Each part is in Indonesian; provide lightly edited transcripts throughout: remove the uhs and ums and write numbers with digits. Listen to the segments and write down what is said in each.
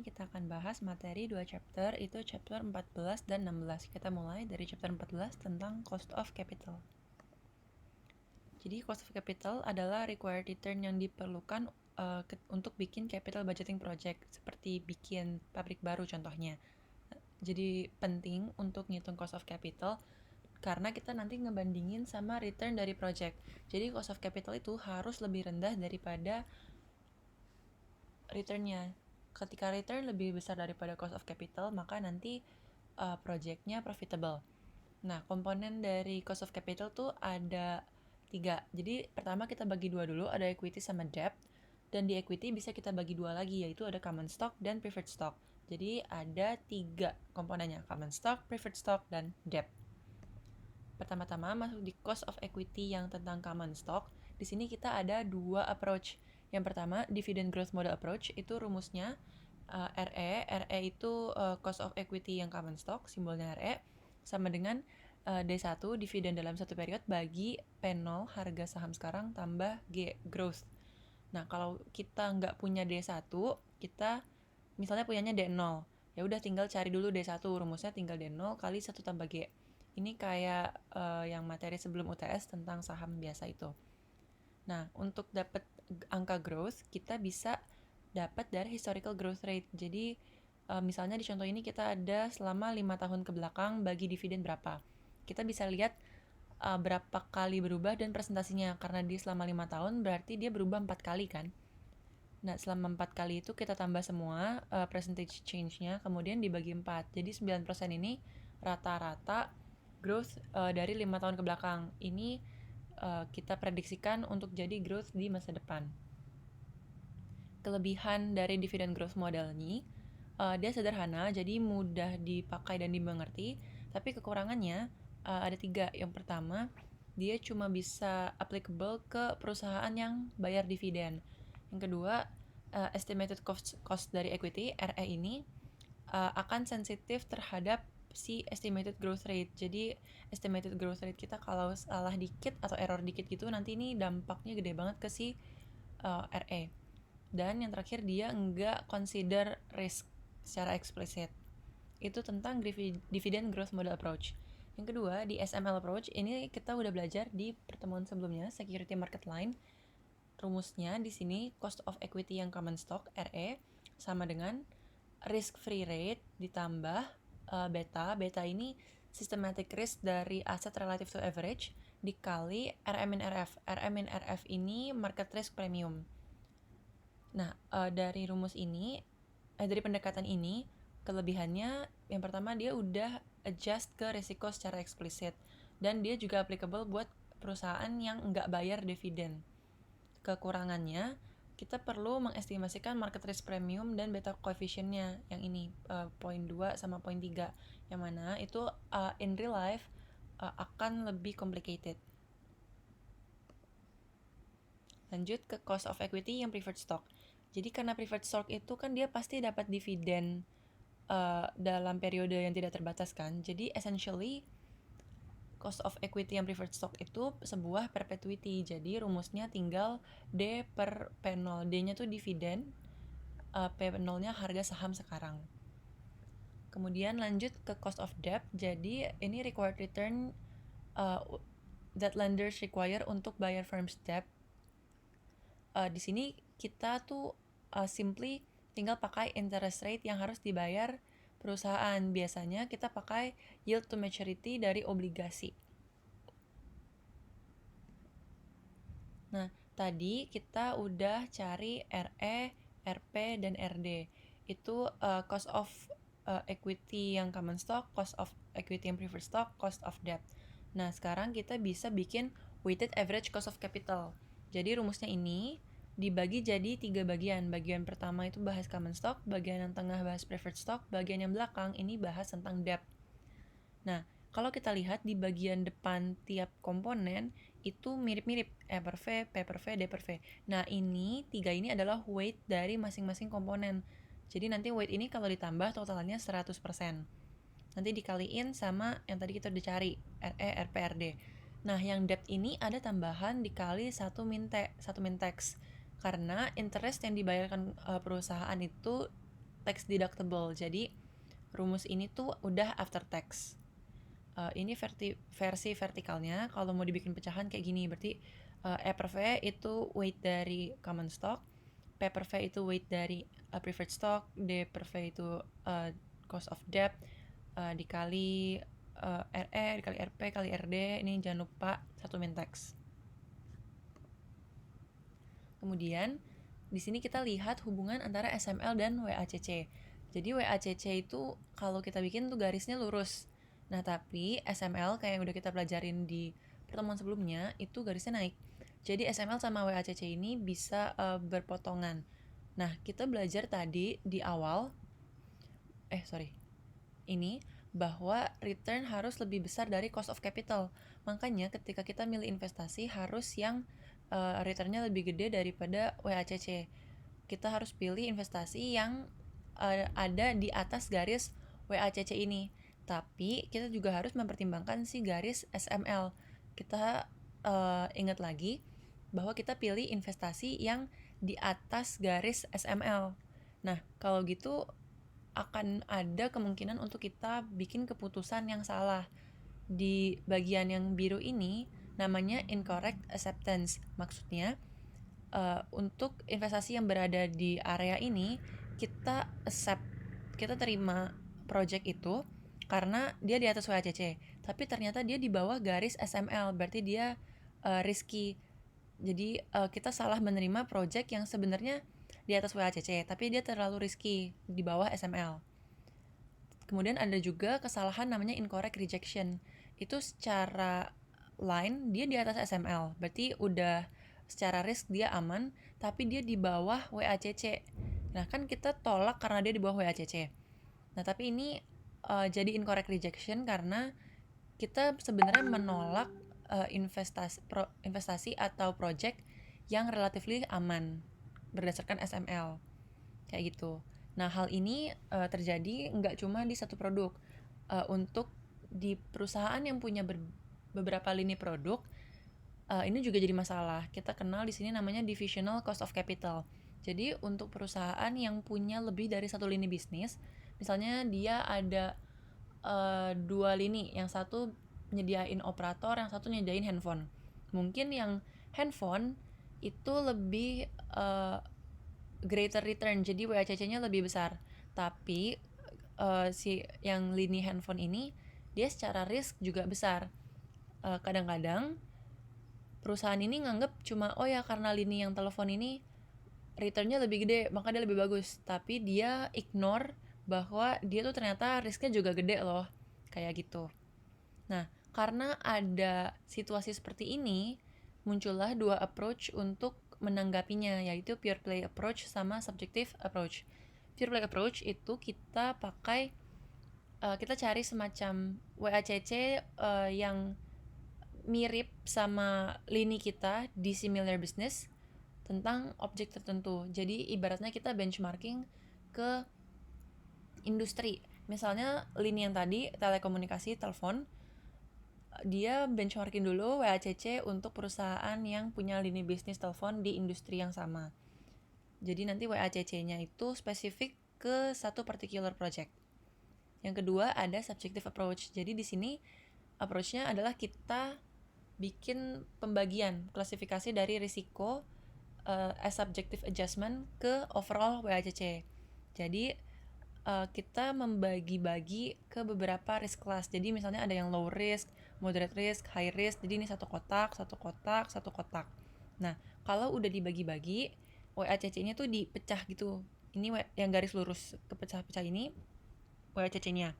ini kita akan bahas materi 2 chapter, itu chapter 14 dan 16. Kita mulai dari chapter 14 tentang cost of capital. Jadi cost of capital adalah required return yang diperlukan untuk bikin capital budgeting project, seperti bikin pabrik baru contohnya. Jadi penting untuk ngitung cost of capital karena kita nanti ngebandingin sama return dari project. Jadi cost of capital itu harus lebih rendah daripada returnnya. Ketika return lebih besar daripada cost of capital, maka nanti projectnya profitable. Nah, komponen dari cost of capital tuh ada 3. Jadi pertama kita bagi 2 dulu, ada equity sama debt. Dan di equity bisa kita bagi 2 lagi, yaitu ada common stock dan preferred stock. Jadi ada 3 komponennya, common stock, preferred stock, dan debt. Pertama-tama masuk di cost of equity yang tentang common stock. Di sini kita ada 2 approach. Yang pertama, dividend growth model approach, itu rumusnya RE. RE itu cost of equity yang common stock, simbolnya RE, sama dengan D1, dividen dalam satu periode, bagi P0, harga saham sekarang, tambah G, growth. Nah, kalau kita nggak punya D1, kita misalnya punyanya D0, ya udah tinggal cari dulu D1, rumusnya tinggal D0 kali 1 tambah G. Ini kayak yang materi sebelum UTS tentang saham biasa itu. Nah, untuk dapat angka growth, kita bisa dapat dari historical growth rate. Jadi, misalnya di contoh ini kita ada selama 5 tahun ke belakang bagi dividen berapa. Kita bisa lihat berapa kali berubah dan presentasinya. Karena dia selama 5 tahun, berarti dia berubah 4 kali kan. Nah, selama 4 kali itu kita tambah semua percentage change-nya, kemudian dibagi 4. Jadi 9% ini rata-rata growth dari 5 tahun ke belakang. Ini kita prediksikan untuk jadi growth di masa depan. Kelebihan dari dividend growth model ini, dia sederhana, jadi mudah dipakai dan dimengerti. Tapi kekurangannya ada 3. Yang pertama, dia cuma bisa applicable ke perusahaan yang bayar dividen. Yang kedua, estimated cost dari equity RE ini akan sensitif terhadap si estimated growth rate. Jadi estimated growth rate kita kalau salah dikit atau error dikit gitu, nanti ini dampaknya gede banget ke si RE. Dan yang terakhir, dia enggak consider risk secara eksplisit. Itu tentang dividend growth model approach. Yang kedua, di SML approach, ini kita udah belajar di pertemuan sebelumnya, security market line. Rumusnya di sini cost of equity yang common stock RE sama dengan risk free rate ditambah beta. Beta ini systematic risk dari aset relative to average dikali RM-RF. RM-RF ini market risk premium. Nah, dari rumus ini, dari pendekatan ini, kelebihannya yang pertama, dia udah adjust ke risiko secara eksplisit. Dan dia juga applicable buat perusahaan yang nggak bayar dividen. Kekurangannya, kita perlu mengestimasikan market risk premium dan beta coefficient-nya, yang ini poin 2 sama poin 3, yang mana itu in real life akan lebih complicated. Lanjut ke cost of equity yang preferred stock. Jadi karena preferred stock itu kan dia pasti dapat dividen dalam periode yang tidak terbatas kan. Jadi essentially cost of equity yang preferred stock itu sebuah perpetuity. Jadi rumusnya tinggal D per P0. D-nya tuh dividen, P0-nya harga saham sekarang. Kemudian lanjut ke cost of debt. Jadi ini required return that lenders require untuk bayar firm's debt. Di sini kita tuh simply tinggal pakai interest rate yang harus dibayar perusahaan. Biasanya kita pakai yield to maturity dari obligasi. Nah, tadi kita udah cari RE, RP, dan RD. Itu cost of equity yang common stock, cost of equity yang preferred stock, cost of debt. Nah, sekarang kita bisa bikin weighted average cost of capital. Jadi rumusnya ini dibagi jadi 3 bagian. Bagian pertama itu bahas common stock, bagian yang tengah bahas preferred stock, bagian yang belakang ini bahas tentang debt. Nah, kalau kita lihat di bagian depan tiap komponen itu mirip-mirip, E per V, P per V, D per V. Nah, ini 3 ini adalah weight dari masing-masing komponen. Jadi nanti weight ini kalau ditambah totalnya 100%. Nanti dikaliin sama yang tadi kita udah cari, RE, RP, RD. Nah, yang debt ini ada tambahan dikali 1 min tax. Karena interest yang dibayarkan perusahaan itu tax deductible. Jadi rumus ini tuh udah after tax. Ini versi vertikalnya. Kalau mau dibikin pecahan kayak gini, berarti E per V itu weight dari common stock, P per V itu weight dari preferred stock, D per V itu cost of debt, dikali RE, dikali RP, kali RD. Ini jangan lupa satu min tax. Kemudian di sini kita lihat hubungan antara SML dan WACC. Jadi WACC itu kalau kita bikin tuh garisnya lurus. Nah, tapi SML kayak yang udah kita pelajarin di pertemuan sebelumnya, itu garisnya naik. Jadi SML sama WACC ini bisa berpotongan. Nah, kita belajar tadi di awal, ini bahwa return harus lebih besar dari cost of capital. Makanya ketika kita milih investasi harus yang returnnya lebih gede daripada WACC. Kita harus pilih investasi yang ada di atas garis WACC ini. Tapi kita juga harus mempertimbangkan si garis SML. Kita ingat lagi bahwa kita pilih investasi yang di atas garis SML. Nah, kalau gitu akan ada kemungkinan untuk kita bikin keputusan yang salah. Di bagian yang biru ini namanya incorrect acceptance. Maksudnya untuk investasi yang berada di area ini, kita accept, kita terima project itu karena dia di atas WACC, tapi ternyata dia di bawah garis SML, berarti dia risky. Jadi kita salah menerima project yang sebenarnya di atas WACC, tapi dia terlalu risky di bawah SML. Kemudian ada juga kesalahan namanya incorrect rejection. Itu secara line dia di atas SML, berarti udah secara risk dia aman, tapi dia di bawah WACC. Nah, kan kita tolak karena dia di bawah WACC. Nah, tapi ini jadi incorrect rejection karena kita sebenarnya menolak investasi atau project yang relatively aman berdasarkan SML. Kayak gitu. Nah, hal ini terjadi nggak cuma di satu produk. Untuk di perusahaan yang punya beberapa lini produk, ini juga jadi masalah. Kita kenal di sini namanya divisional cost of capital. Jadi untuk perusahaan yang punya lebih dari satu lini bisnis, misalnya dia ada 2 lini, yang satu nyediain operator, yang satu nyediain handphone. Mungkin yang handphone itu lebih greater return, jadi WACC-nya lebih besar. Tapi si yang lini handphone ini dia secara risk juga besar. Kadang-kadang perusahaan ini nganggep cuma karena lini yang telepon ini returnnya lebih gede, maka dia lebih bagus. Tapi dia ignore bahwa dia tuh ternyata risknya juga gede loh, kayak gitu. Nah, karena ada situasi seperti ini, muncullah dua approach untuk menanggapinya, yaitu pure play approach sama subjective approach. Pure play approach itu kita pakai kita cari semacam WACC yang mirip sama lini kita di similar business tentang objek tertentu. Jadi ibaratnya kita benchmarking ke industri. Misalnya lini yang tadi telekomunikasi, telepon, dia benchmarking dulu WACC untuk perusahaan yang punya lini bisnis telepon di industri yang sama. Jadi nanti WACC-nya itu spesifik ke satu particular project. Yang kedua ada subjective approach. Jadi di sini approach-nya adalah kita bikin pembagian klasifikasi dari risiko as subjective adjustment ke overall WACC. Jadi kita membagi-bagi ke beberapa risk class. Jadi misalnya ada yang low risk, moderate risk, high risk. Jadi ini satu kotak. Nah, kalau udah dibagi-bagi, WACC-nya tuh dipecah gitu. Ini yang garis lurus kepecah-pecah ini WACC-nya.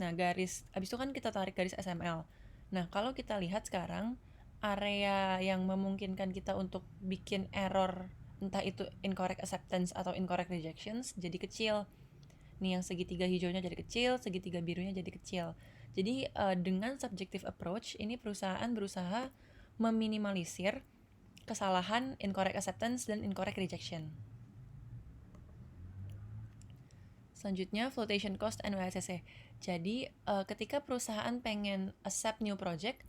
Nah, abis itu kan kita tarik garis SML. Nah, kalau kita lihat sekarang area yang memungkinkan kita untuk bikin error, entah itu incorrect acceptance atau incorrect rejections, jadi kecil. Nih yang segitiga hijaunya jadi kecil, segitiga birunya jadi kecil. Jadi dengan subjective approach, ini perusahaan berusaha meminimalisir kesalahan incorrect acceptance dan incorrect rejection. Selanjutnya, flotation cost and WACC. Jadi ketika perusahaan pengen accept new project,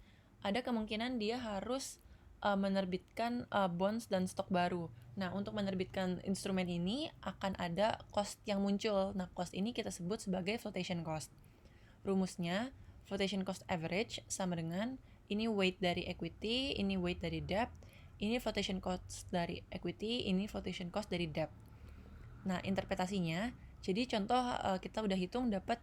ada kemungkinan dia harus menerbitkan bonds dan stok baru. Nah, untuk menerbitkan instrumen ini akan ada cost yang muncul. Nah, cost ini kita sebut sebagai flotation cost. Rumusnya, flotation cost average sama dengan ini weight dari equity, ini weight dari debt, ini flotation cost dari equity, ini flotation cost dari debt. Nah, interpretasinya, jadi contoh kita udah hitung dapat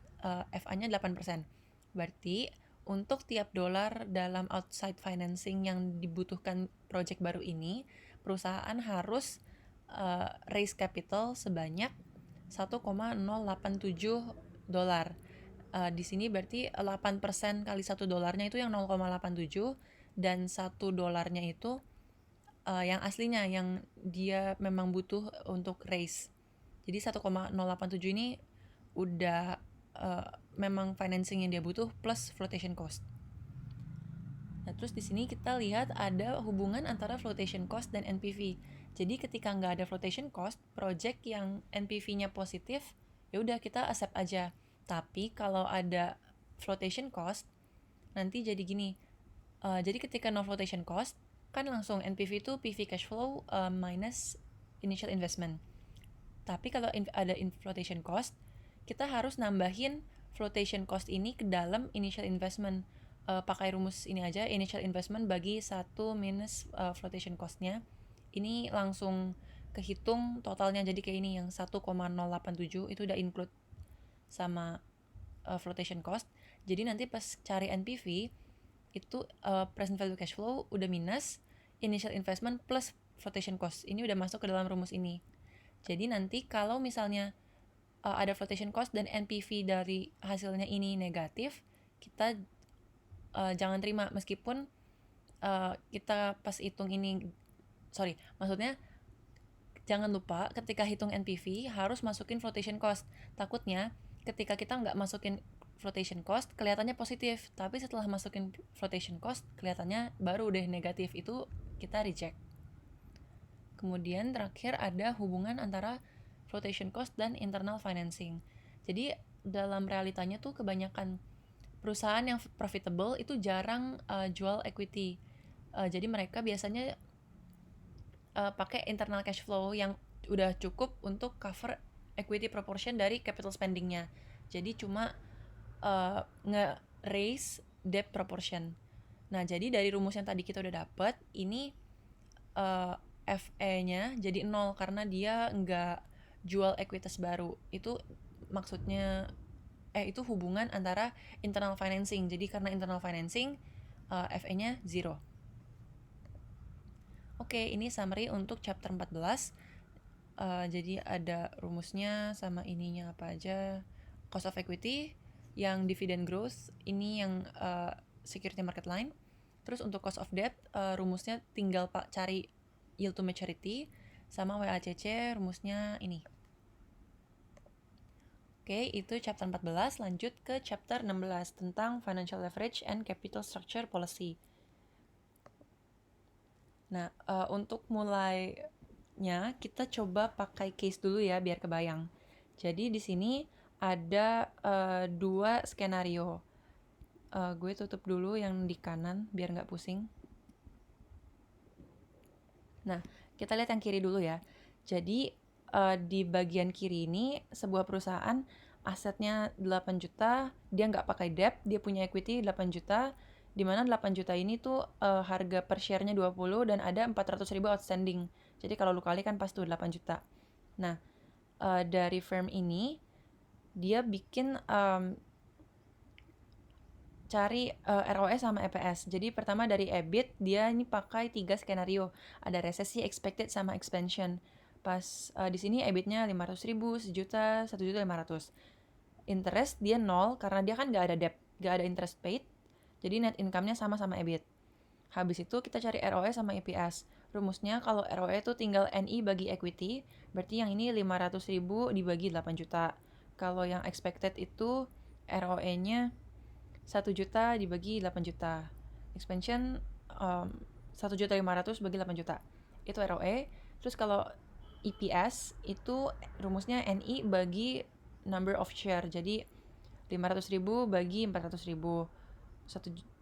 FA-nya 8%. Berarti untuk tiap dolar dalam outside financing yang dibutuhkan project baru ini, perusahaan harus raise capital sebanyak 1,087 dolar. Di sini berarti 8% kali 1 dolarnya itu yang 0,87 dan 1 dolarnya itu yang aslinya yang dia memang butuh untuk raise. Jadi 1,087 ini udah memang financing yang dia butuh plus flotation cost. Nah, terus di sini kita lihat ada hubungan antara flotation cost dan NPV. Jadi ketika nggak ada flotation cost, project yang NPV-nya positif, ya udah kita accept aja. Tapi kalau ada flotation cost, nanti jadi gini. Jadi ketika no flotation cost, kan langsung NPV itu PV cash flow minus initial investment. Tapi kalau ada flotation cost, kita harus nambahin flotation cost ini ke dalam initial investment. Pakai rumus ini aja, initial investment bagi 1 minus flotation cost-nya. Ini langsung kehitung totalnya jadi kayak ini, yang 1,087 itu udah include sama flotation cost. Jadi nanti pas cari NPV, itu present value cash flow udah minus initial investment plus flotation cost. Ini udah masuk ke dalam rumus ini. Jadi nanti kalau misalnya ada flotation cost dan NPV dari hasilnya ini negatif, kita jangan terima meskipun kita pas hitung ini, maksudnya jangan lupa ketika hitung NPV harus masukin flotation cost. Takutnya ketika kita nggak masukin flotation cost kelihatannya positif, tapi setelah masukin flotation cost kelihatannya baru udah negatif, itu kita reject. Kemudian terakhir ada hubungan antara flotation cost dan internal financing. Jadi dalam realitanya tuh kebanyakan perusahaan yang profitable itu jarang jual equity. Jadi mereka biasanya pakai internal cash flow yang udah cukup untuk cover equity proportion dari capital spendingnya. Jadi cuma nge-raise debt proportion. Nah, jadi dari rumus yang tadi kita udah dapet, ini FE-nya jadi 0 karena dia nggak jual ekuitas baru. Itu maksudnya itu hubungan antara internal financing. Jadi karena internal financing FE-nya 0. Oke, ini summary untuk chapter 14. Jadi ada rumusnya sama ininya apa aja. Cost of equity, yang dividend growth, ini yang security market line. Terus untuk cost of debt, rumusnya tinggal cari yield to maturity, sama WACC rumusnya ini. Oke, itu chapter 14, lanjut ke chapter 16 tentang financial leverage and capital structure policy. Nah, untuk mulainya kita coba pakai case dulu ya biar kebayang. Jadi di sini ada 2 skenario. Gue tutup dulu yang di kanan biar nggak pusing. Nah, kita lihat yang kiri dulu ya. Jadi di bagian kiri ini sebuah perusahaan asetnya 8 juta, dia nggak pakai debt, dia punya equity 8 juta, di mana 8 juta ini tuh harga per share-nya 20 dan ada 400.000 outstanding. Jadi kalau lu kali kan pas tuh 8 juta. Nah, dari firm ini dia bikin cari ROE sama EPS. Jadi pertama dari EBIT, dia ini pakai 3 skenario. Ada resesi, expected, sama expansion. Pas di sini EBIT-nya 500.000, 1 juta, 1.500.000. Interest dia 0 karena dia kan nggak ada debt, nggak ada interest paid. Jadi net income-nya sama EBIT. Habis itu kita cari ROE sama EPS. Rumusnya kalau ROE itu tinggal NI bagi equity, berarti yang ini 500.000 dibagi 8 juta. Kalau yang expected itu ROE-nya 1 juta dibagi 8 juta. Expansion 1.500.000 bagi 8 juta. Itu ROE. Terus kalau EPS itu rumusnya NI bagi number of share. Jadi 500.000 bagi 400.000.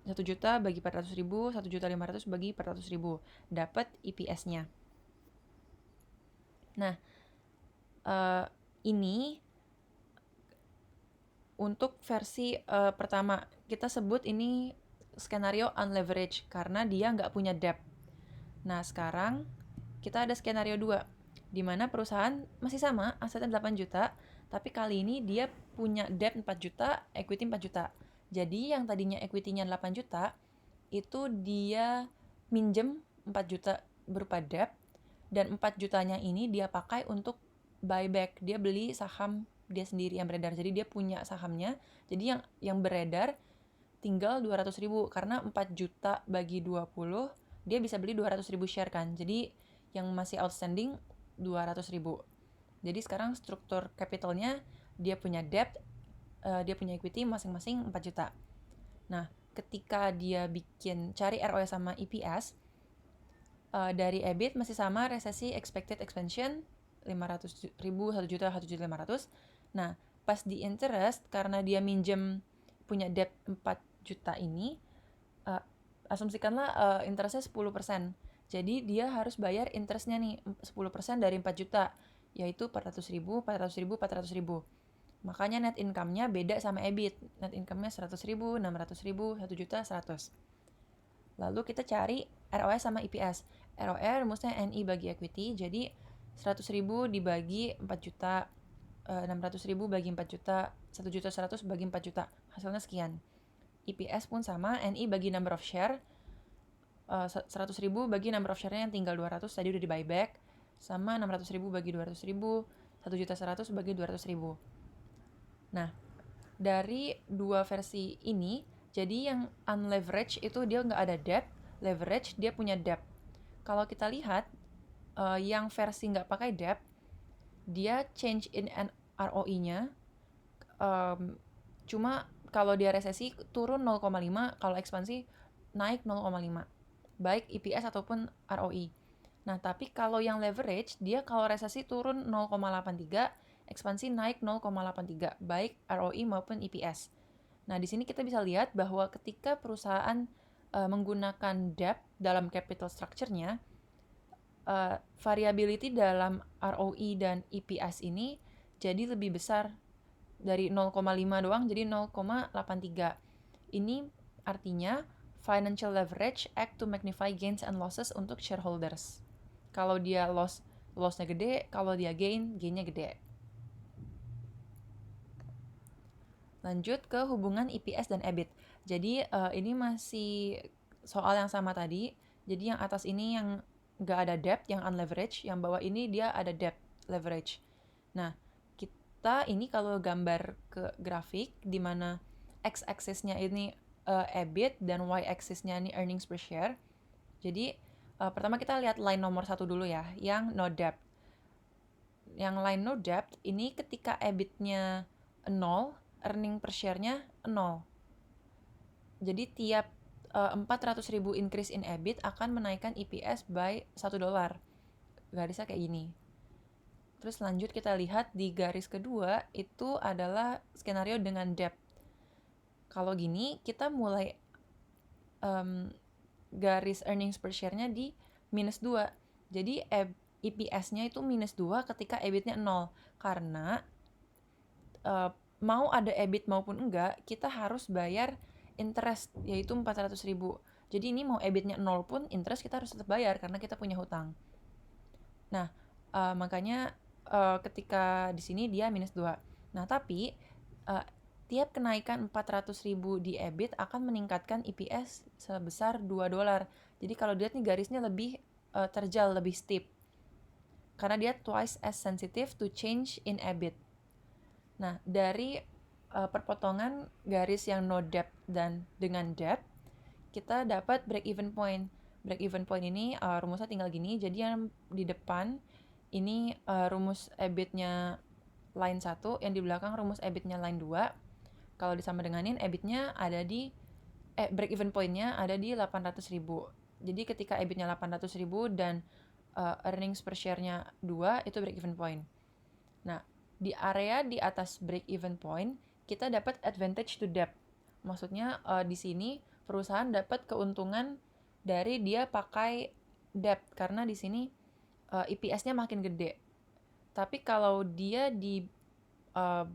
1 juta bagi 400.000, 1.500.000 bagi 400.000, dapat EPS-nya. Nah, ini untuk versi pertama, kita sebut ini skenario unleveraged karena dia nggak punya debt. Nah, sekarang kita ada skenario 2, di mana perusahaan masih sama, asetnya 8 juta, tapi kali ini dia punya debt 4 juta, equity 4 juta. Jadi yang tadinya equity-nya 8 juta, itu dia minjem 4 juta berupa debt, dan 4 jutanya ini dia pakai untuk buyback. Dia beli saham dia sendiri yang beredar. Jadi dia punya sahamnya. Jadi yang beredar tinggal 200.000 karena 4 juta bagi 20 dia bisa beli 200.000 share kan. Jadi yang masih outstanding 200.000. Jadi sekarang struktur capitalnya dia punya debt, dia punya equity masing-masing 4 juta. Nah, ketika dia cari ROE sama EPS, dari EBIT masih sama, resesi expected expansion 500.000, 1 juta, 1.500.000. Nah, pas di interest, karena dia minjem punya debt 4 juta ini, asumsikanlah interestnya 10%. Jadi dia harus bayar interestnya nih 10% dari 4 juta, yaitu 400.000, 400.000, 400.000. Makanya net income-nya beda sama EBIT. Net income-nya 100.000, 600.000, 1 juta, 100. Lalu kita cari ROE sama EPS. ROE rumusnya NI bagi equity, jadi 100.000 dibagi 4 juta, 600.000 bagi 4 juta, 1 juta 100 bagi 4 juta, hasilnya sekian. EPS pun sama, NI bagi number of share, 100.000 bagi number of share-nya yang tinggal 200, tadi udah di buyback, sama 600.000 bagi 200.000, 1 juta 100 bagi 200.000. Nah, dari dua versi ini, jadi yang unleveraged itu dia nggak ada debt, leverage dia punya debt. Kalau kita lihat, yang versi nggak pakai debt, dia change in ROE-nya cuma kalau dia resesi turun 0,5, kalau ekspansi naik 0,5, baik EPS ataupun ROE. Nah, tapi kalau yang leverage, dia kalau resesi turun 0,83, ekspansi naik 0,83, baik ROE maupun EPS. Nah, di sini kita bisa lihat bahwa ketika perusahaan menggunakan debt dalam capital structure-nya, variability dalam ROE dan EPS ini jadi lebih besar dari 0,5 doang jadi 0,83. Ini artinya financial leverage act to magnify gains and losses untuk shareholders. Kalau dia loss-nya gede, kalau dia gain-nya gede. Lanjut ke hubungan EPS dan EBIT. Jadi ini masih soal yang sama tadi. Jadi yang atas ini yang nggak ada debt, yang unleveraged. Yang bawah ini dia ada debt, leverage. Nah, kita ini kalau gambar ke grafik, di mana x-axisnya ini EBIT dan y-axisnya ini earnings per share. Jadi pertama kita lihat line nomor 1 dulu ya, yang no debt. Yang line no debt ini ketika EBIT-nya 0, earning per share-nya 0. Jadi tiap 400.000 increase in EBIT akan menaikkan EPS by $1. Garisnya kayak gini. Terus lanjut kita lihat di garis kedua itu adalah skenario dengan debt. Kalau gini kita mulai garis earnings per share-nya di minus 2. Jadi EPS-nya itu minus 2 ketika EBIT-nya 0. Karena mau ada EBIT maupun enggak, kita harus bayar interest, yaitu 400.000. Jadi ini mau EBIT-nya 0 pun, interest kita harus tetap bayar karena kita punya hutang. Nah, makanya ketika di sini dia minus 2. Nah, tapi tiap kenaikan 400.000 di EBIT akan meningkatkan EPS sebesar $2. Jadi kalau dilihat nih garisnya lebih terjal, lebih steep. Karena dia twice as sensitive to change in EBIT. Nah, dari perpotongan garis yang no debt dan dengan debt, kita dapat break even point. Break even point ini rumusnya tinggal gini. Jadi yang di depan ini rumus EBIT-nya line 1, yang di belakang rumus EBIT-nya line 2. Kalau disama denganin, EBIT-nya ada di break even point-nya ada di 800.000. Jadi ketika EBIT-nya 800.000 dan earnings per share-nya 2, itu break even point. Nah, di area di atas break even point, kita dapat advantage to debt. Maksudnya di sini perusahaan dapat keuntungan dari dia pakai debt karena di sini EPS-nya makin gede. Tapi kalau dia di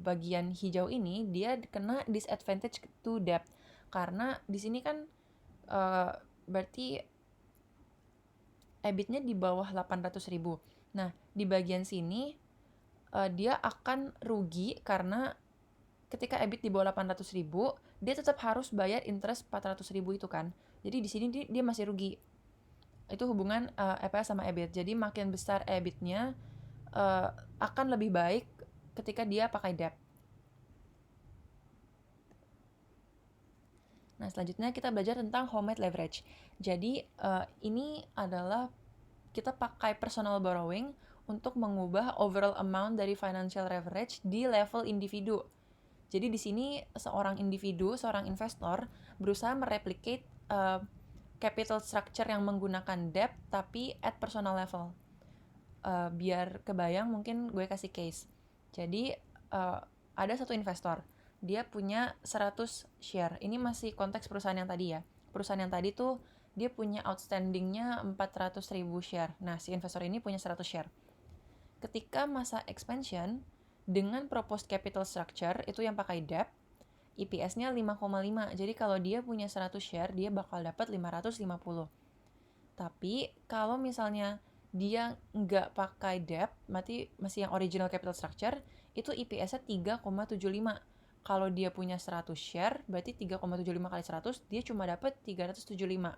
bagian hijau ini, dia kena disadvantage to debt karena di sini kan berarti EBIT-nya di bawah 800.000. Nah, di bagian sini dia akan rugi karena ketika EBIT di bawah 800.000, dia tetap harus bayar interest 400.000 itu kan. Jadi di sini dia masih rugi. Itu hubungan EPS sama EBIT. Jadi makin besar EBIT-nya akan lebih baik ketika dia pakai debt. Nah, selanjutnya kita belajar tentang homemade leverage. Jadi ini adalah kita pakai personal borrowing untuk mengubah overall amount dari financial leverage di level individu. Jadi di sini seorang individu, seorang investor berusaha mereplicate capital structure yang menggunakan debt tapi at personal level. Biar kebayang mungkin gue kasih case. Jadi ada satu investor, dia punya 100 share. Ini masih konteks perusahaan yang tadi ya. Perusahaan yang tadi tuh dia punya outstandingnya 400.000 share. Nah, si investor ini punya 100 share. Ketika masa expansion, dengan proposed capital structure, itu yang pakai debt, EPS-nya 5,5. Jadi kalau dia punya 100 share, dia bakal dapat 550. Tapi kalau misalnya dia nggak pakai debt, masih yang original capital structure, itu EPS-nya 3,75. Kalau dia punya 100 share, berarti 3,75 kali 100, dia cuma dapat 375.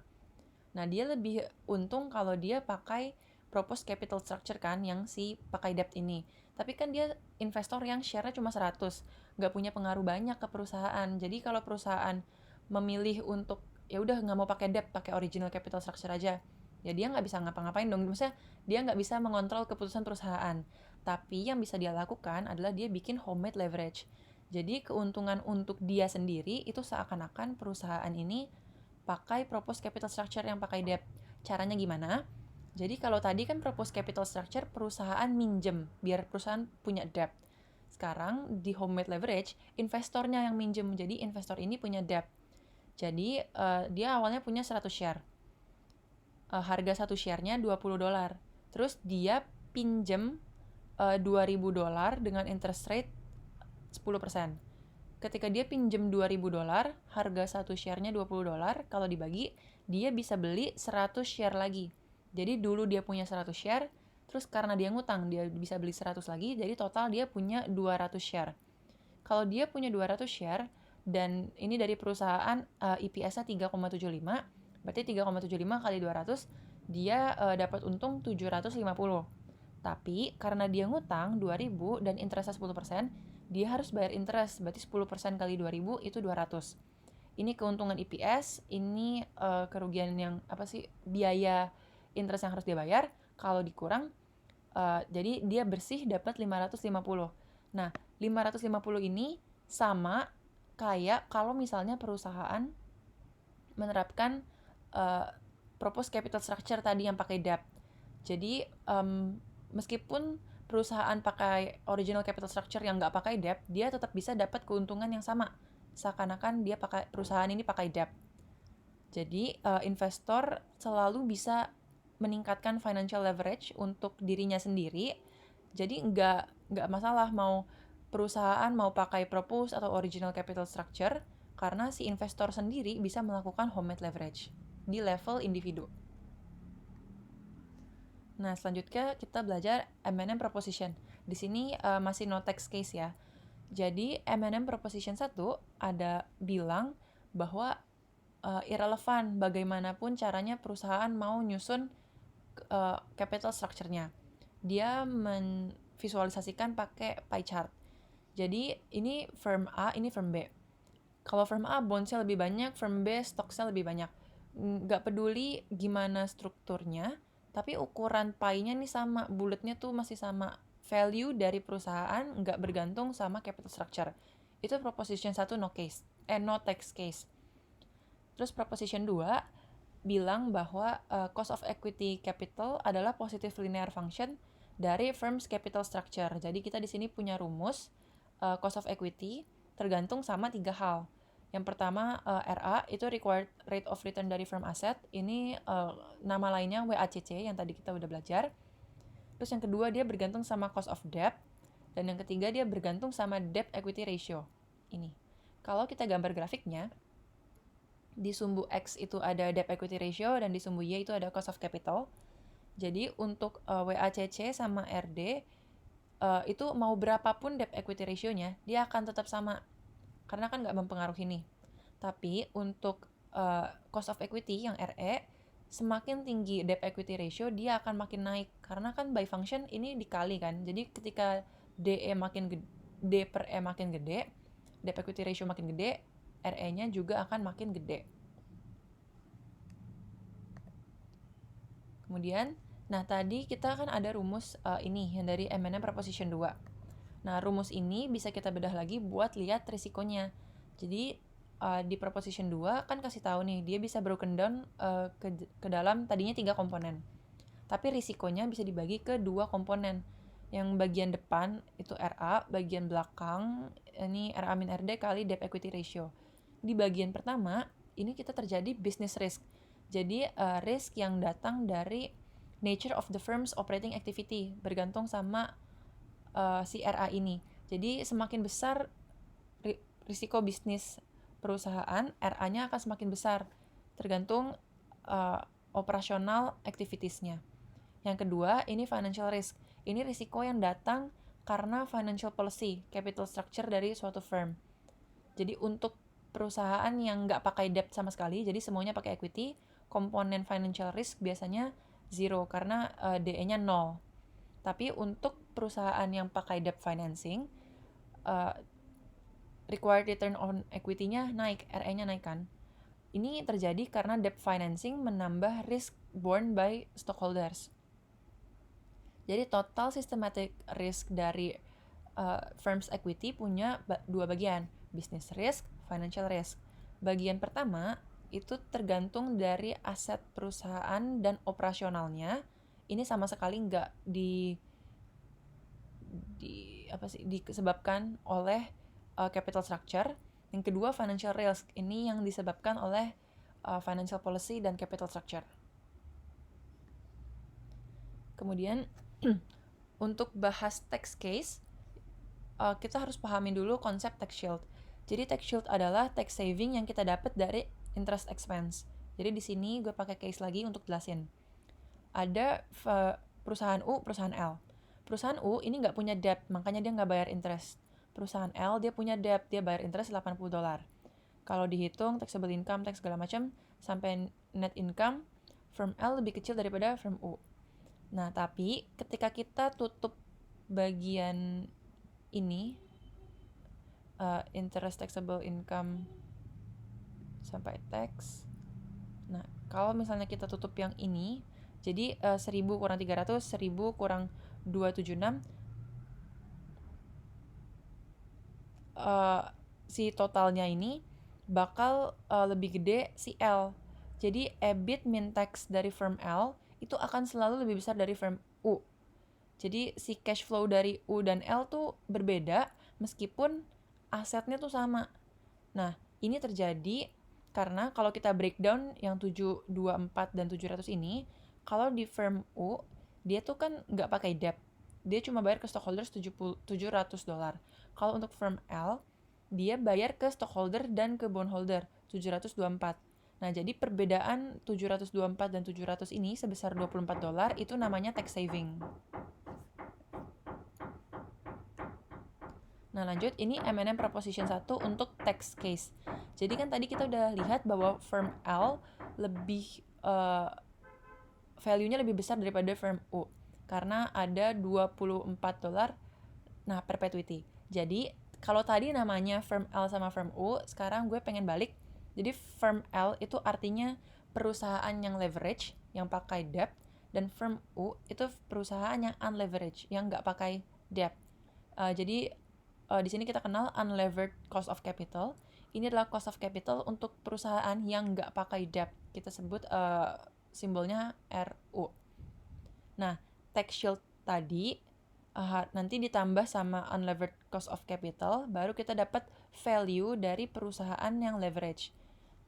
Nah, dia lebih untung kalau dia pakai proposed capital structure kan, yang si pakai debt ini. Tapi kan dia investor yang share-nya cuma 100, nggak punya pengaruh banyak ke perusahaan. Jadi kalau perusahaan memilih untuk ya udah nggak mau pakai debt, pakai original capital structure aja, ya dia nggak bisa ngapa-ngapain dong. Maksudnya dia nggak bisa mengontrol keputusan perusahaan. Tapi yang bisa dia lakukan adalah dia bikin homemade leverage. Jadi keuntungan untuk dia sendiri itu seakan-akan perusahaan ini pakai proposed capital structure yang pakai debt. Caranya gimana? Jadi kalau tadi kan proposed capital structure perusahaan minjem biar perusahaan punya debt. Sekarang di homemade leverage investornya yang minjem, jadi investor ini punya debt. Jadi dia awalnya punya 100 share. Harga satu share-nya $20. Terus dia pinjem $2.000 dengan interest rate 10%. Ketika dia pinjem $2.000, harga satu share-nya $20, kalau dibagi, dia bisa beli 100 share lagi. Jadi dulu dia punya 100 share, terus karena dia ngutang, dia bisa beli 100 lagi, jadi total dia punya 200 share. Kalau dia punya 200 share, dan ini dari perusahaan EPS-nya 3,75, berarti 3,75 kali 200, dia dapat untung 750. Tapi karena dia ngutang 2.000 dan interestnya 10%, dia harus bayar interest, berarti 10% kali 2.000 itu 200. Ini keuntungan EPS, ini kerugian yang biaya interest yang harus dia bayar. Kalau dikurang, jadi dia bersih dapat 550. Nah, 550 ini sama kayak kalau misalnya perusahaan menerapkan proposed capital structure tadi yang pakai debt. Jadi meskipun perusahaan pakai original capital structure yang nggak pakai debt, dia tetap bisa dapat keuntungan yang sama. Seakan-akan dia perusahaan ini pakai debt. Jadi investor selalu bisa meningkatkan financial leverage untuk dirinya sendiri. Jadi nggak masalah mau perusahaan mau pakai proposed atau original capital structure, karena si investor sendiri bisa melakukan homemade leverage di level individu. Nah, selanjutnya kita belajar M&M proposition. Di sini masih no text case ya. Jadi M&M proposition 1 ada bilang bahwa irrelevan bagaimanapun caranya perusahaan mau nyusun capital structure-nya. Dia menvisualisasikan pakai pie chart. Jadi ini firm A, ini firm B. Kalau firm A bonds-nya lebih banyak, firm B stocks-nya lebih banyak. Nggak peduli gimana strukturnya, tapi ukuran pie-nya nih sama, bulatnya tuh masih sama. Value dari perusahaan nggak bergantung sama capital structure. Itu proposition 1 no text case. Terus proposition 2 bilang bahwa cost of equity capital adalah positive linear function dari firm's capital structure. Jadi kita di sini punya rumus cost of equity tergantung sama 3 hal. Yang pertama RA itu required rate of return dari firm asset. Ini nama lainnya WACC yang tadi kita udah belajar. Terus yang kedua dia bergantung sama cost of debt. Dan yang ketiga dia bergantung sama debt equity ratio. Ini. Kalau kita gambar grafiknya, di sumbu X itu ada debt equity ratio dan di sumbu Y itu ada cost of capital. Jadi untuk WACC sama RD itu mau berapapun debt equity ratio-nya, dia akan tetap sama. Karena kan nggak mempengaruhi nih. Tapi untuk cost of equity yang RE, semakin tinggi debt equity ratio, dia akan makin naik. Karena kan by function ini dikali kan. Jadi ketika DE makin gede, D per E makin gede, debt equity ratio makin gede, RE-nya juga akan makin gede. Kemudian, nah tadi kita kan ada rumus ini yang dari M&M Proposition 2. Nah, rumus ini bisa kita bedah lagi buat lihat risikonya. Jadi, di Proposition 2 kan kasih tahu nih, dia bisa broken down ke dalam tadinya 3 komponen. Tapi risikonya bisa dibagi ke 2 komponen. Yang bagian depan itu RA, bagian belakang ini RA min RD kali debt equity ratio. Di bagian pertama, ini kita terjadi business risk. Jadi risk yang datang dari nature of the firm's operating activity, bergantung sama si RA ini. Jadi semakin besar risiko bisnis perusahaan, RA-nya akan semakin besar, tergantung operasional activities-nya. Yang kedua, ini financial risk. Ini risiko yang datang karena financial policy, capital structure dari suatu firm. Jadi untuk perusahaan yang nggak pakai debt sama sekali, jadi semuanya pakai equity, komponen financial risk biasanya zero karena DE-nya 0. Tapi untuk perusahaan yang pakai debt financing, required return on equity-nya naik, RE-nya naik kan. Ini terjadi karena debt financing menambah risk borne by stockholders. Jadi total systematic risk dari firm's equity punya 2 bagian, business risk, financial risk. Bagian pertama itu tergantung dari aset perusahaan dan operasionalnya. Ini sama sekali nggak disebabkan oleh capital structure. Yang kedua financial risk, ini yang disebabkan oleh financial policy dan capital structure. Kemudian untuk bahas tax case, kita harus pahami dulu konsep tax shield. Jadi tax shield adalah tax saving yang kita dapat dari interest expense. Jadi di sini gue pakai case lagi untuk jelasin. Ada perusahaan U, perusahaan L. Perusahaan U ini nggak punya debt, makanya dia nggak bayar interest. Perusahaan L dia punya debt, dia bayar interest $80. Kalau dihitung taxable income, tax segala macam, sampai net income, firm L lebih kecil daripada firm U. Nah, tapi ketika kita tutup bagian ini, interest taxable income sampai tax. Nah, kalau misalnya kita tutup yang ini, jadi 1000 kurang 300, 1000 kurang 276, si totalnya ini bakal lebih gede si L. Jadi EBIT min tax dari firm L itu akan selalu lebih besar dari firm U. Jadi si cash flow dari U dan L tuh berbeda meskipun asetnya tuh sama. Nah, ini terjadi karena kalau kita breakdown yang 724 dan 700 ini, kalau di firm U, dia tuh kan nggak pakai debt. Dia cuma bayar ke stockholders $700. Kalau untuk firm L, dia bayar ke stockholder dan ke bondholder $724. Nah, jadi perbedaan 724 dan 700 ini sebesar $24 itu namanya tax saving. Nah, lanjut, ini M&M Proposition 1 untuk tax case. Jadi kan tadi kita udah lihat bahwa firm L lebih value-nya lebih besar daripada firm U karena ada $24 perpetuity. Jadi kalau tadi namanya firm L sama firm U, sekarang gue pengen balik. Jadi firm L itu artinya perusahaan yang leverage, yang pakai debt, dan firm U itu perusahaan yang unleveraged, yang nggak pakai debt. Jadi di sini kita kenal unlevered cost of capital. Ini adalah cost of capital untuk perusahaan yang nggak pakai debt. Kita sebut simbolnya RU. Nah, tax shield tadi nanti ditambah sama unlevered cost of capital, baru kita dapat value dari perusahaan yang leverage.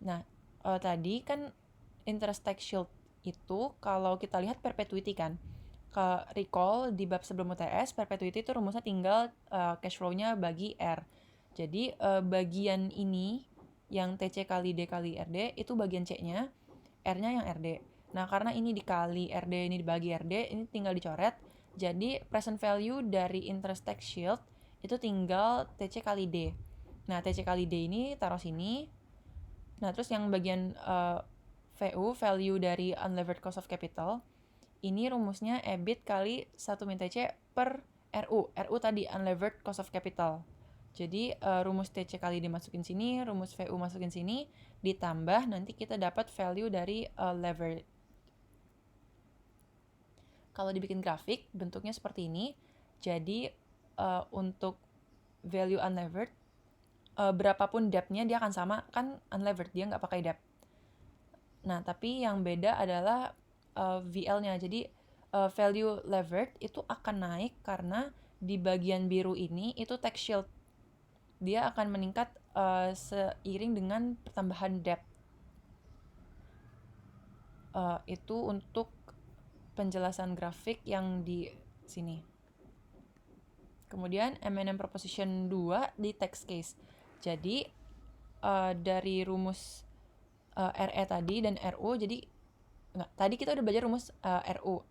Nah, tadi kan interest tax shield itu kalau kita lihat perpetuity kan. Recall di bab sebelum UTS, perpetuity itu rumusnya tinggal cash flow-nya bagi R. Jadi bagian ini yang TC kali D kali RD itu bagian C-nya, R-nya yang RD. Nah, karena ini dikali RD, ini dibagi RD, ini tinggal dicoret. Jadi present value dari interest tax shield itu tinggal TC kali D. Nah, TC kali D ini taruh sini. Nah, terus yang bagian VU, value dari unlevered cost of capital, ini rumusnya EBIT kali 1 min TC per RU. RU tadi unlevered cost of capital. Jadi rumus TC kali dimasukin sini, rumus VU masukin sini, ditambah nanti kita dapat value dari levered. Kalau dibikin grafik, bentuknya seperti ini. Jadi untuk value unlevered, berapapun debt-nya dia akan sama, kan unlevered, dia nggak pakai debt. Nah, tapi yang beda adalah VL-nya. Jadi value levered itu akan naik karena di bagian biru ini itu tax shield. Dia akan meningkat seiring dengan pertambahan debt. Itu untuk penjelasan grafik yang di sini. Kemudian M&M Proposition 2 di text case. Jadi dari rumus RE tadi dan RU, jadi tadi kita udah belajar rumus RU.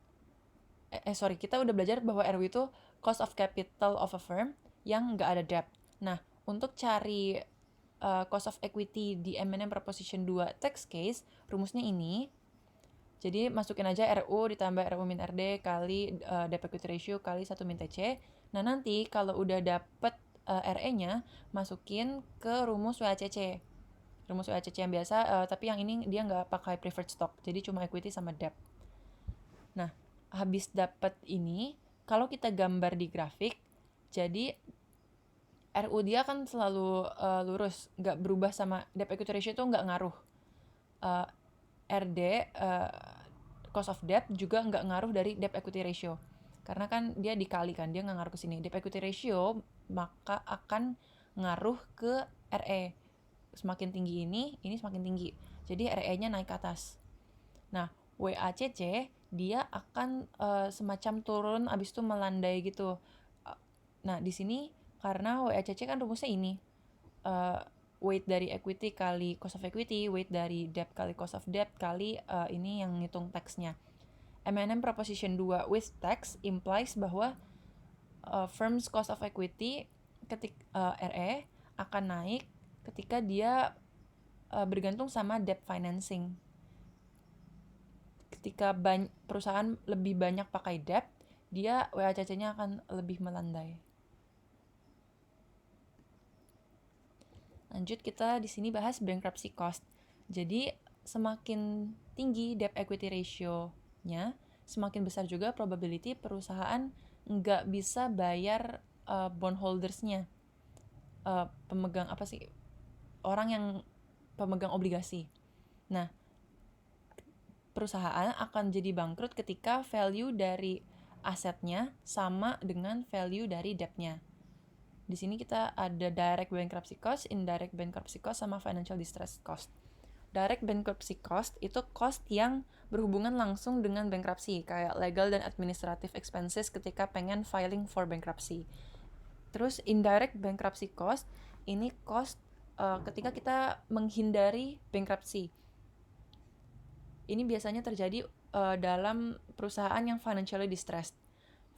Kita udah belajar bahwa RU itu cost of capital of a firm yang nggak ada debt. Nah, untuk cari cost of equity di M&M Proposition 2 text case, rumusnya ini. Jadi masukin aja RU ditambah RU min RD kali debt equity ratio kali 1 min TC. Nah, nanti kalau udah dapet RE-nya, masukin ke rumus WACC. Rumus WACC yang biasa, tapi yang ini dia nggak pakai preferred stock, jadi cuma equity sama debt. Nah, habis dapet ini, kalau kita gambar di grafik, jadi RU dia kan selalu lurus, nggak berubah sama debt equity ratio itu nggak ngaruh. RD, cost of debt juga nggak ngaruh dari debt equity ratio. Karena kan dia dikali kan, dia nggak ngaruh ke sini. Debt equity ratio maka akan ngaruh ke RE. Semakin tinggi ini semakin tinggi. Jadi RE-nya naik ke atas. Nah, WACC dia akan semacam turun abis itu melandai gitu. Nah, di sini karena WACC kan rumusnya ini. Weight dari equity kali cost of equity, weight dari debt kali cost of debt kali ini yang ngitung tax-nya. M&M Proposition 2 with tax implies bahwa firm's cost of equity RE akan naik ketika dia bergantung sama debt financing. Ketika perusahaan lebih banyak pakai debt, dia WACC-nya akan lebih melandai. Lanjut, kita di sini bahas bankruptcy cost. Jadi semakin tinggi debt equity ratio-nya, semakin besar juga probability perusahaan nggak bisa bayar bondholders-nya. Pemegang orang yang pemegang obligasi. Nah, perusahaan akan jadi bangkrut ketika value dari asetnya sama dengan value dari debt-nya. Di sini kita ada direct bankruptcy cost, indirect bankruptcy cost, sama financial distress cost. Direct bankruptcy cost itu cost yang berhubungan langsung dengan bankruptcy, kayak legal dan administrative expenses ketika pengen filing for bankruptcy. Terus indirect bankruptcy cost, ini cost ketika kita menghindari bankruptcy. Ini biasanya terjadi dalam perusahaan yang financially distressed.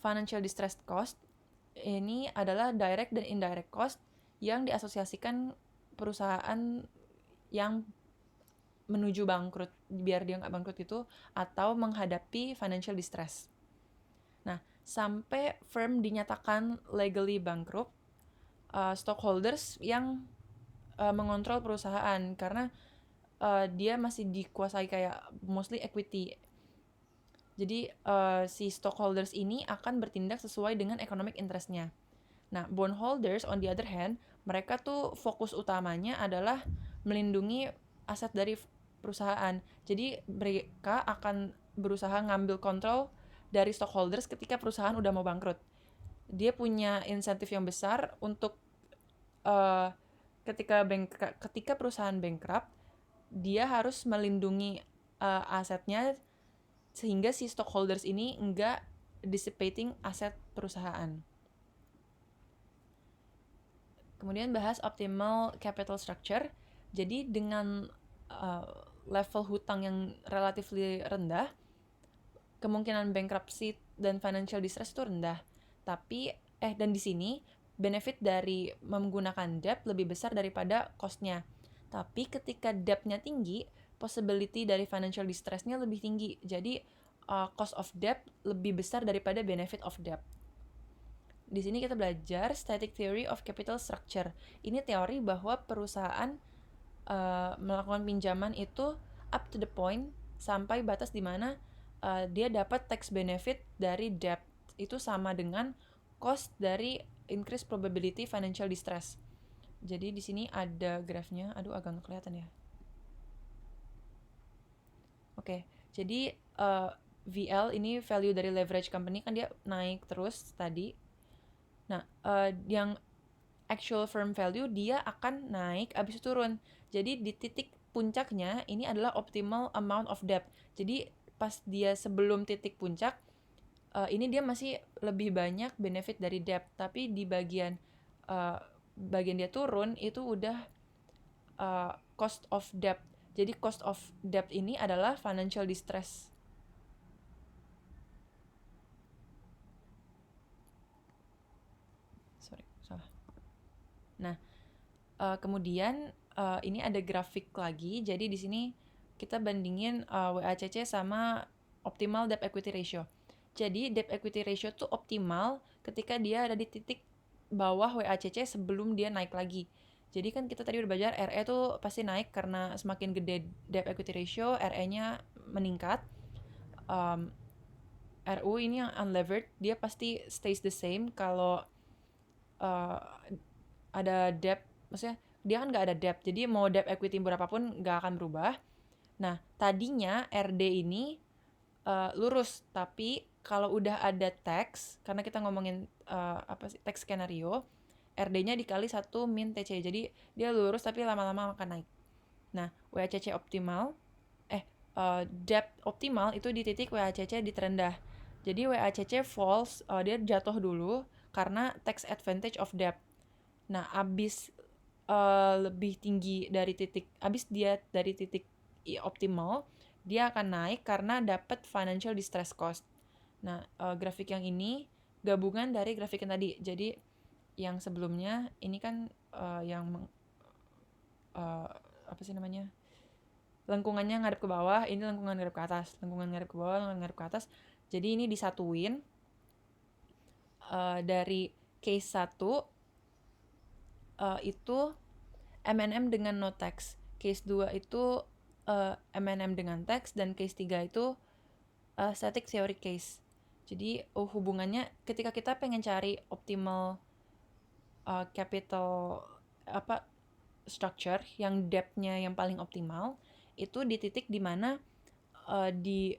Financial distressed cost ini adalah direct dan indirect cost yang diasosiasikan perusahaan yang menuju bangkrut, biar dia nggak bangkrut gitu, atau menghadapi financial distress. Nah, sampai firm dinyatakan legally bankrupt, stockholders yang mengontrol perusahaan, karena dia masih dikuasai kayak mostly equity. Jadi si stockholders ini akan bertindak sesuai dengan economic interest-nya. Nah, bondholders on the other hand, mereka tuh fokus utamanya adalah melindungi aset dari perusahaan. Jadi mereka akan berusaha ngambil kontrol dari stockholders ketika perusahaan udah mau bangkrut. dia punya insentif yang besar untuk ketika perusahaan bankrupt, dia harus melindungi asetnya sehingga si stockholders ini enggak dissipating aset perusahaan. Kemudian bahas optimal capital structure. Jadi dengan level hutang yang relatif rendah, kemungkinan bankruptcy dan financial distress itu rendah. Dan di sini benefit dari menggunakan debt lebih besar daripada cost-nya. Tapi ketika debt-nya tinggi, possibility dari financial distress-nya lebih tinggi. Jadi cost of debt lebih besar daripada benefit of debt. Di sini kita belajar static theory of capital structure. Ini teori bahwa perusahaan melakukan pinjaman itu up to the point sampai batas di mana dia dapat tax benefit dari debt. Itu sama dengan cost dari increased probability financial distress. Jadi di sini ada grafnya. Aduh, agak nggak kelihatan ya. Oke, jadi VL ini value dari leverage company kan dia naik terus tadi. Nah, yang actual firm value dia akan naik abis itu turun. Jadi di titik puncaknya ini adalah optimal amount of debt. Jadi pas dia sebelum titik puncak, ini dia masih lebih banyak benefit dari debt. Tapi di bagian dia turun itu udah cost of debt. Jadi cost of debt ini adalah financial distress. Salah. Nah, kemudian ini ada grafik lagi. Jadi di sini kita bandingin WACC sama optimal debt equity ratio. Jadi debt equity ratio tuh optimal ketika dia ada di titik bawah WACC sebelum dia naik lagi. Jadi kan kita tadi udah belajar RE tuh pasti naik karena semakin gede debt equity ratio, RE-nya meningkat. RU ini yang unlevered, dia pasti stays the same kalau ada debt, maksudnya dia kan nggak ada debt, jadi mau debt equity berapapun nggak akan berubah. Nah, tadinya RD ini lurus, tapi kalau udah ada tax, karena kita ngomongin tax skenario, RD-nya dikali 1 min TC, jadi dia lurus tapi lama-lama akan naik. Nah, WACC optimal, debt optimal itu di titik WACC di terendah. Jadi WACC falls, dia jatuh dulu karena tax advantage of debt. Nah, abis lebih tinggi dari titik, abis dia dari titik optimal, dia akan naik karena dapat financial distress cost. Nah, grafik yang ini gabungan dari grafik yang tadi. Jadi yang sebelumnya ini kan lengkungannya ngadep ke bawah, ini lengkungan ngadep ke atas, lengkungan ngadep ke bawah, lengkungan ngadep ke atas. Jadi ini disatuin dari case 1 itu M&M dengan no tax, case 2 itu M&M dengan tax, dan case 3 itu static theory case. Jadi hubungannya ketika kita pengen cari optimal capital structure yang depth-nya yang paling optimal, itu di titik dimana di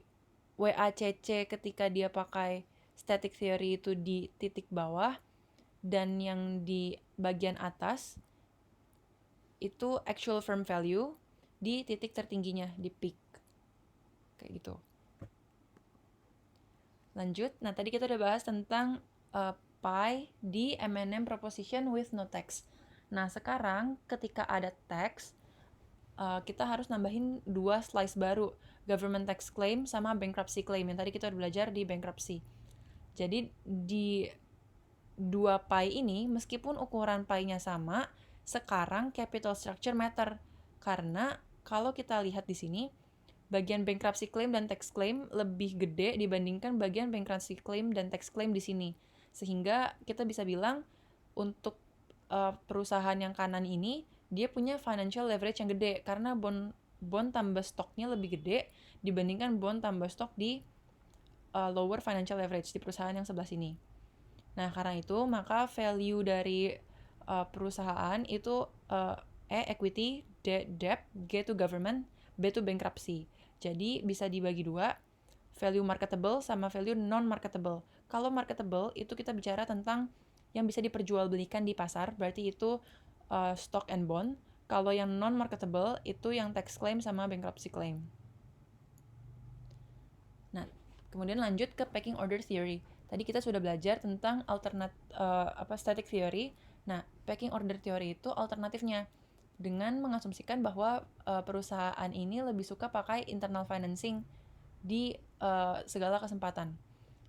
WACC ketika dia pakai static theory itu di titik bawah, dan yang di bagian atas itu actual firm value di titik tertingginya, di peak. Kayak gitu. Lanjut, nah tadi kita udah bahas tentang pi di M&M proposition with no tax. Nah sekarang ketika ada tax, kita harus nambahin 2 slice baru, government tax claim sama bankruptcy claim, yang tadi kita udah belajar di bankruptcy. Jadi di 2 pi ini, meskipun ukuran pi-nya sama, sekarang capital structure matter. Karena kalau kita lihat di sini, bagian bankruptcy claim dan tax claim lebih gede dibandingkan bagian bankruptcy claim dan tax claim di sini. Sehingga kita bisa bilang untuk perusahaan yang kanan ini, dia punya financial leverage yang gede karena bond tambah stoknya lebih gede dibandingkan bond tambah stok di lower financial leverage di perusahaan yang sebelah sini. Nah, karena itu maka value dari perusahaan itu equity, debt, G to government, B to bankruptcy. Jadi bisa dibagi 2, value marketable sama value non-marketable. Kalau marketable itu kita bicara tentang yang bisa diperjualbelikan di pasar, berarti itu stock and bond. Kalau yang non-marketable itu yang tax claim sama bankruptcy claim. Nah, kemudian lanjut ke packing order theory. Tadi kita sudah belajar tentang static theory. Nah, packing order theory itu alternatifnya dengan mengasumsikan bahwa perusahaan ini lebih suka pakai internal financing di segala kesempatan.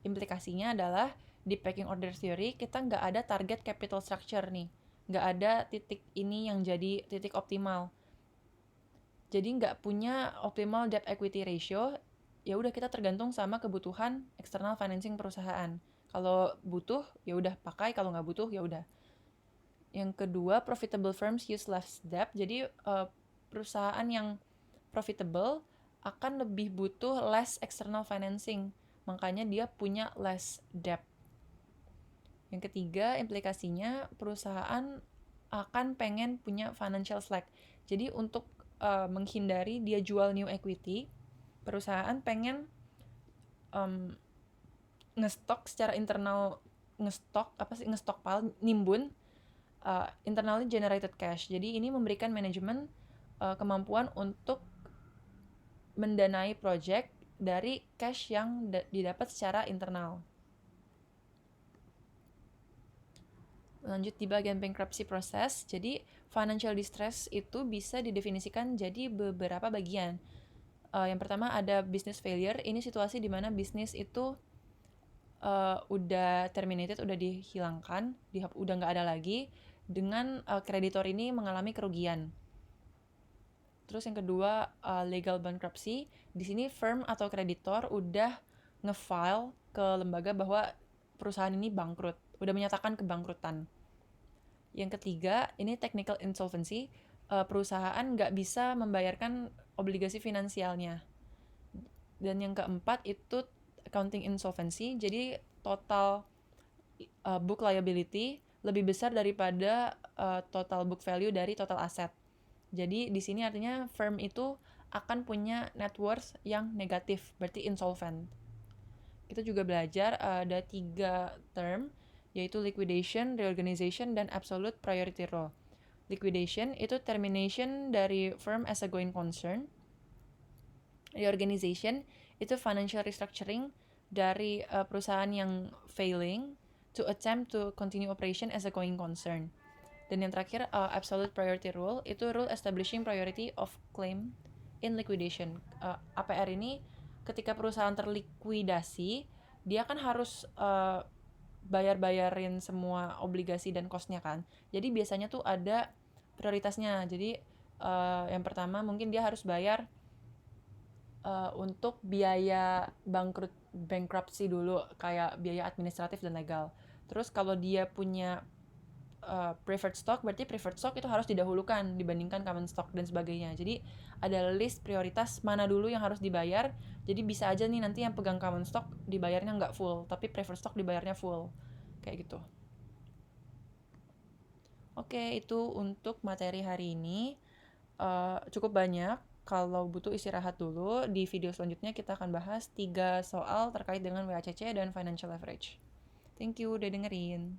Implikasinya adalah di packing order theory kita nggak ada target capital structure nih, nggak ada titik ini yang jadi titik optimal. Jadi nggak punya optimal debt equity ratio, ya udah kita tergantung sama kebutuhan external financing perusahaan. Kalau butuh ya udah pakai, kalau nggak butuh ya udah. Yang kedua, profitable firms use less debt. Jadi perusahaan yang profitable akan lebih butuh less external financing. Makanya dia punya less debt. Yang ketiga, implikasinya perusahaan akan pengen punya financial slack. Jadi untuk menghindari dia jual new equity, perusahaan pengen ngestok secara internal, ngestokpile, nimbun internally generated cash. Jadi ini memberikan manajemen kemampuan untuk mendanai project dari cash yang didapat secara internal. Lanjut di bagian bankruptcy process. Jadi financial distress itu bisa didefinisikan jadi beberapa bagian. Yang pertama ada business failure. Ini situasi di mana bisnis itu udah terminated, udah dihilangkan, udah nggak ada lagi, dengan kreditor ini mengalami kerugian. Terus yang kedua legal bankruptcy. Di sini firm atau kreditor udah nge-file ke lembaga bahwa perusahaan ini bangkrut, udah menyatakan kebangkrutan. Yang ketiga ini technical insolvency. Perusahaan nggak bisa membayarkan obligasi finansialnya. Dan yang keempat itu accounting insolvency. Jadi total book liability lebih besar daripada total book value dari total aset. Jadi di sini artinya firm itu akan punya net worth yang negatif, berarti insolvent. Kita juga belajar ada 3 term, yaitu liquidation, reorganization, dan absolute priority role. Liquidation itu termination dari firm as a going concern. Reorganization itu financial restructuring dari perusahaan yang failing to attempt to continue operation as a going concern. Dan yang terakhir, absolute priority rule itu rule establishing priority of claim in liquidation. APR ini ketika perusahaan terlikuidasi, dia kan harus bayar-bayarin semua obligasi dan cost-nya kan. Jadi biasanya tuh ada prioritasnya. Jadi yang pertama mungkin dia harus bayar untuk biaya bankruptcy dulu, kayak biaya administratif dan legal. Terus kalau dia punya preferred stock, berarti preferred stock itu harus didahulukan dibandingkan common stock dan sebagainya. Jadi ada list prioritas mana dulu yang harus dibayar. Jadi bisa aja nih nanti yang pegang common stock dibayarnya nggak full, tapi preferred stock dibayarnya full, kayak gitu. Oke, itu untuk materi hari ini. Cukup banyak. Kalau butuh istirahat dulu. Di video selanjutnya kita akan bahas 3 soal terkait dengan WACC dan financial leverage. Thank you udah dengerin.